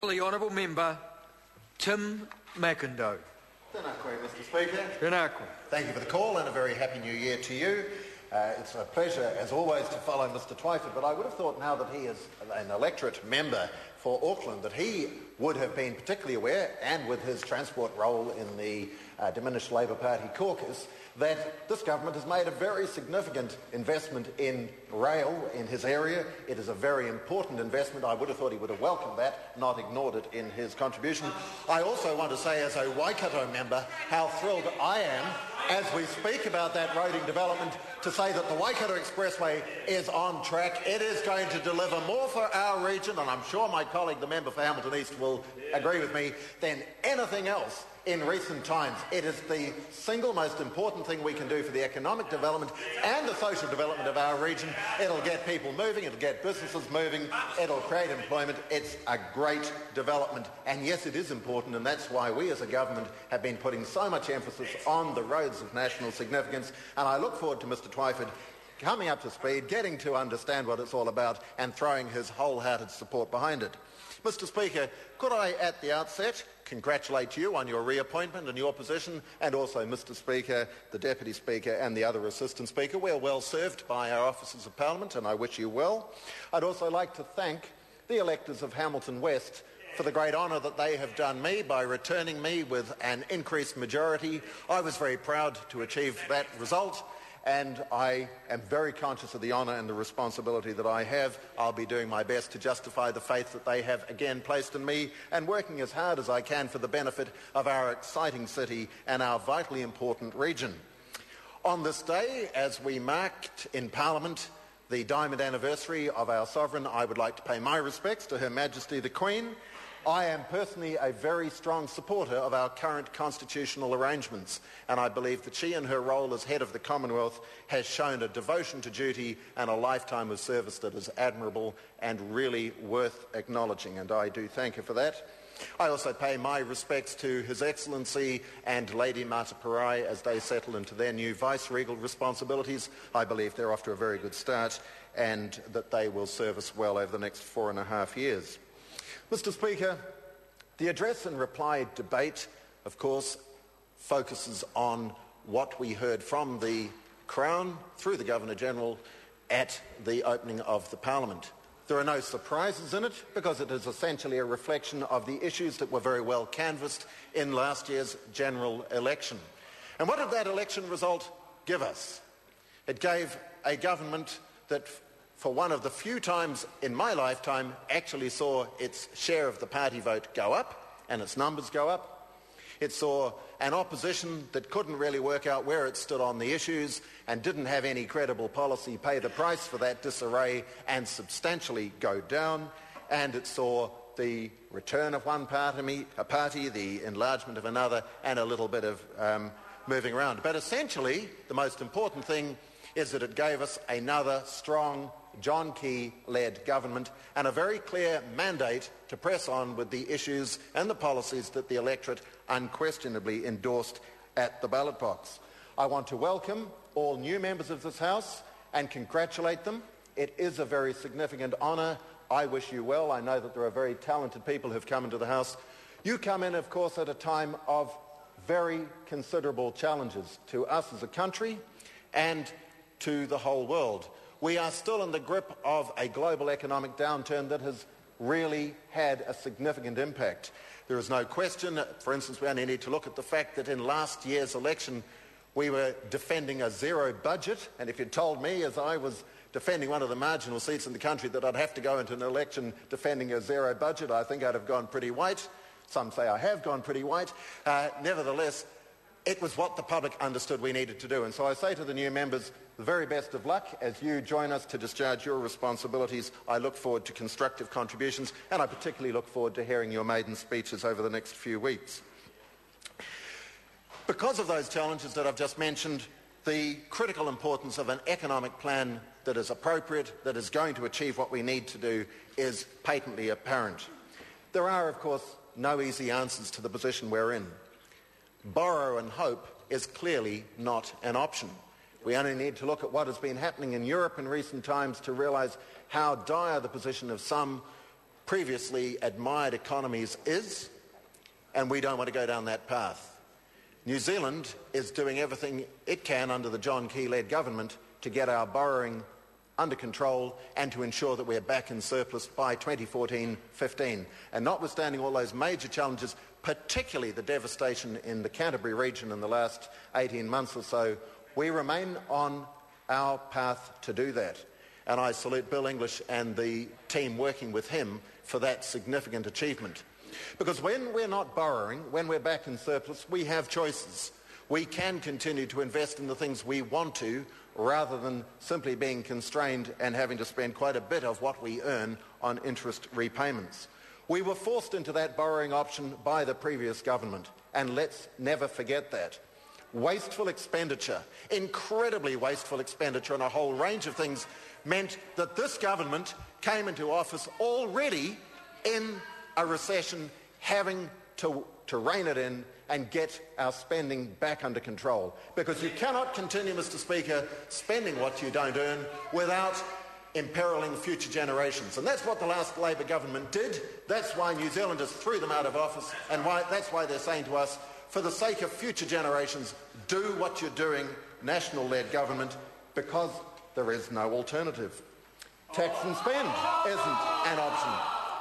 The Honourable Member Tim McIndoe. Tēnā koe, Mr Speaker. Tēnā koe. Thank you for the call and a very happy new year to you. It's a pleasure, as always, to follow Mr Twyford, but I would have thought now that he is an electorate member for Auckland that he would have been particularly aware, and with his transport role in the diminished Labour Party caucus, that this government has made a very significant investment in rail in his area. It is a very important investment. I would have thought he would have welcomed that, not ignored it in his contribution. I also want to say, as a Waikato member, how thrilled I am, as we speak about that roading development, to say that the Waikato Expressway is on track. It is going to deliver more for our region, and I'm sure my colleague, the member for Hamilton East, will agree with me, than anything else in recent times. It is the single most important thing we can do for the economic development and the social development of our region. It'll get people moving, it'll get businesses moving, it'll create employment. It's a great development, and yes, it is important, and that's why we as a government have been putting so much emphasis on the roads of national significance, and I look forward to Mr Twyford coming up to speed, getting to understand what it's all about, and throwing his wholehearted support behind it. Mr Speaker, could I at the outset congratulate you on your reappointment and your position, and also Mr Speaker, the Deputy Speaker and the other Assistant Speaker. We're well served by our officers of Parliament, and I wish you well. I'd also like to thank the electors of Hamilton West for the great honour that they have done me by returning me with an increased majority. I was very proud to achieve that result, and I am very conscious of the honour and the responsibility that I have. I'll be doing my best to justify the faith that they have again placed in me, and working as hard as I can for the benefit of our exciting city and our vitally important region. On this day, as we marked in Parliament the diamond anniversary of our sovereign, I would like to pay my respects to Her Majesty the Queen. I am personally a very strong supporter of our current constitutional arrangements, and I believe that she, in her role as head of the Commonwealth, has shown a devotion to duty and a lifetime of service that is admirable and really worth acknowledging, and I do thank her for that. I also pay my respects to His Excellency and Lady Mataparai as they settle into their new vice-regal responsibilities. I believe they're off to a very good start, and that they will serve us well over the next 4.5 years. Mr Speaker, the address and reply debate, of course, focuses on what we heard from the Crown through the Governor-General at the opening of the Parliament. There are no surprises in it, because it is essentially a reflection of the issues that were very well canvassed in last year's general election. And what did that election result give us? It gave a government that, for one of the few times in my lifetime, actually saw its share of the party vote go up and its numbers go up. It saw an opposition that couldn't really work out where it stood on the issues and didn't have any credible policy pay the price for that disarray and substantially go down. And it saw the return of one party, the enlargement of another, and a little bit of moving around. But essentially, the most important thing is that it gave us another strong John Key-led government and a very clear mandate to press on with the issues and the policies that the electorate unquestionably endorsed at the ballot box. I want to welcome all new members of this House and congratulate them. It is a very significant honour. I wish you well. I know that there are very talented people who have come into the House. You come in, of course, at a time of very considerable challenges to us as a country and to the whole world. We are still in the grip of a global economic downturn that has really had a significant impact. There is no question, for instance, we only need to look at the fact that in last year's election we were defending a zero budget, and if you'd told me as I was defending one of the marginal seats in the country that I'd have to go into an election defending a zero budget, I think I'd have gone pretty white. Some say I have gone pretty white. Nevertheless, it was what the public understood we needed to do. And so I say to the new members, the very best of luck as you join us to discharge your responsibilities. I look forward to constructive contributions, and I particularly look forward to hearing your maiden speeches over the next few weeks. Because of those challenges that I've just mentioned, the critical importance of an economic plan that is appropriate, that is going to achieve what we need to do, is patently apparent. There are, of course, no easy answers to the position we're in. Borrow and hope is clearly not an option. We only need to look at what has been happening in Europe in recent times to realise how dire the position of some previously admired economies is, and we don't want to go down that path. New Zealand is doing everything it can under the John Key-led government to get our borrowing under control and to ensure that we're back in surplus by 2014-15. And notwithstanding all those major challenges, particularly the devastation in the Canterbury region in the last 18 months or so, we remain on our path to do that. And I salute Bill English and the team working with him for that significant achievement. Because when we're not borrowing, when we're back in surplus, we have choices. We can continue to invest in the things we want to, rather than simply being constrained and having to spend quite a bit of what we earn on interest repayments. We were forced into that borrowing option by the previous government, and let's never forget that. Wasteful expenditure, incredibly wasteful expenditure on a whole range of things, meant that this government came into office already in a recession, having to rein it in and get our spending back under control. Because you cannot continue, Mr. Speaker, spending what you don't earn without imperiling future generations. And that's what the last Labor government did. That's why New Zealanders threw them out of office, and that's why they're saying to us, for the sake of future generations, do what you're doing, national-led government, because there is no alternative. Tax and spend isn't an option.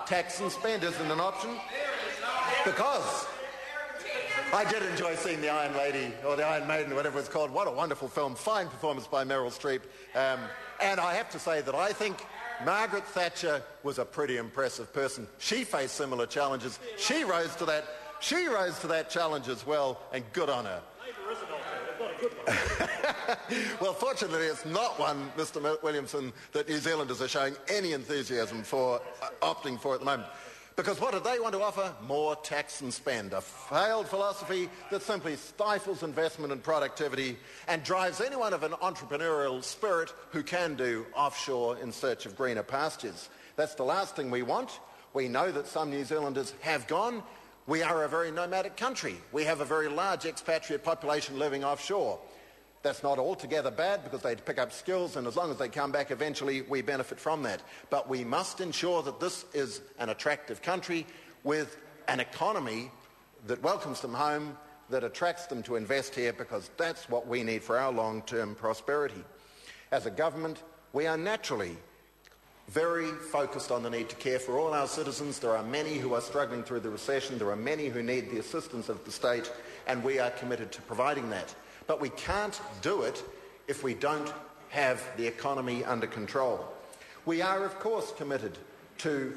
Tax and spend isn't an option because I did enjoy seeing The Iron Lady, or The Iron Maiden, whatever it's called. What a wonderful film. Fine performance by Meryl Streep. And I have to say that I think Margaret Thatcher was a pretty impressive person. She faced similar challenges. She rose to that challenge as well, and good on her. Well, fortunately, it's not one, Mr. Williamson, that New Zealanders are showing any enthusiasm for opting for at the moment. Because what do they want to offer? More tax and spend, a failed philosophy that simply stifles investment and productivity and drives anyone of an entrepreneurial spirit who can do offshore in search of greener pastures. That's the last thing we want. We know that some New Zealanders have gone. We are a very nomadic country. We have a very large expatriate population living offshore. That's not altogether bad because they pick up skills, and as long as they come back eventually, we benefit from that. But we must ensure that this is an attractive country with an economy that welcomes them home, that attracts them to invest here, because that's what we need for our long-term prosperity. As a government, we are naturally very focused on the need to care for all our citizens. There are many who are struggling through the recession. There are many who need the assistance of the state, and we are committed to providing that. But we can't do it if we don't have the economy under control. We are, of course, committed to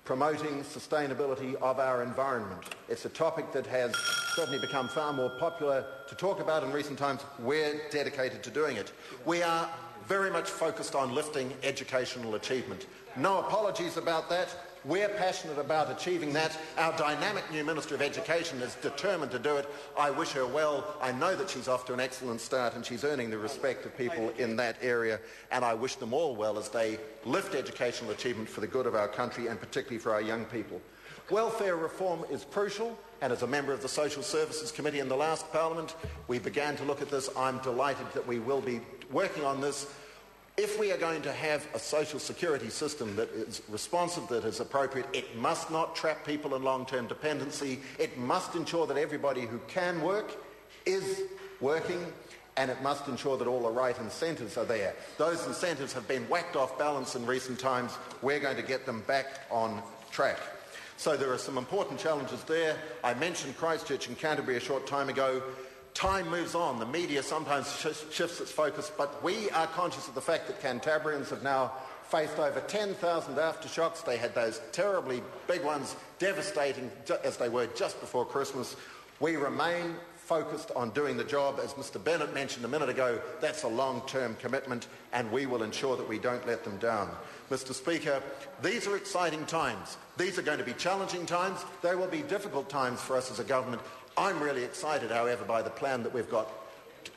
promoting sustainability of our environment. It's a topic that has certainly become far more popular to talk about in recent times. We're dedicated to doing it. We are very much focused on lifting educational achievement. No apologies about that. We're passionate about achieving that. Our dynamic new Minister of Education is determined to do it. I wish her well. I know that she's off to an excellent start and she's earning the respect of people in that area, and I wish them all well as they lift educational achievement for the good of our country and particularly for our young people. Welfare reform is crucial, and as a member of the Social Services Committee in the last Parliament, we began to look at this. I'm delighted that we will be working on this. If we are going to have a social security system that is responsive, that is appropriate, it must not trap people in long-term dependency. It must ensure that everybody who can work is working, and it must ensure that all the right incentives are there. Those incentives have been whacked off balance in recent times. We're going to get them back on track. So there are some important challenges there. I mentioned Christchurch and Canterbury a short time ago. Time moves on. The media sometimes shifts its focus, but we are conscious of the fact that Cantabrians have now faced over 10,000 aftershocks. They had those terribly big ones, devastating as they were just before Christmas. We remain focused on doing the job. As Mr. Bennett mentioned a minute ago, that's a long-term commitment, and we will ensure that we don't let them down. Mr. Speaker, these are exciting times. These are going to be challenging times. They will be difficult times for us as a government. I'm really excited, however, by the plan that we've got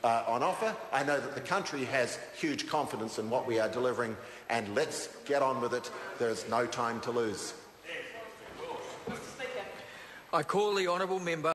on offer. I know that the country has huge confidence in what we are delivering, and let's get on with it. There's no time to lose. I call the honourable member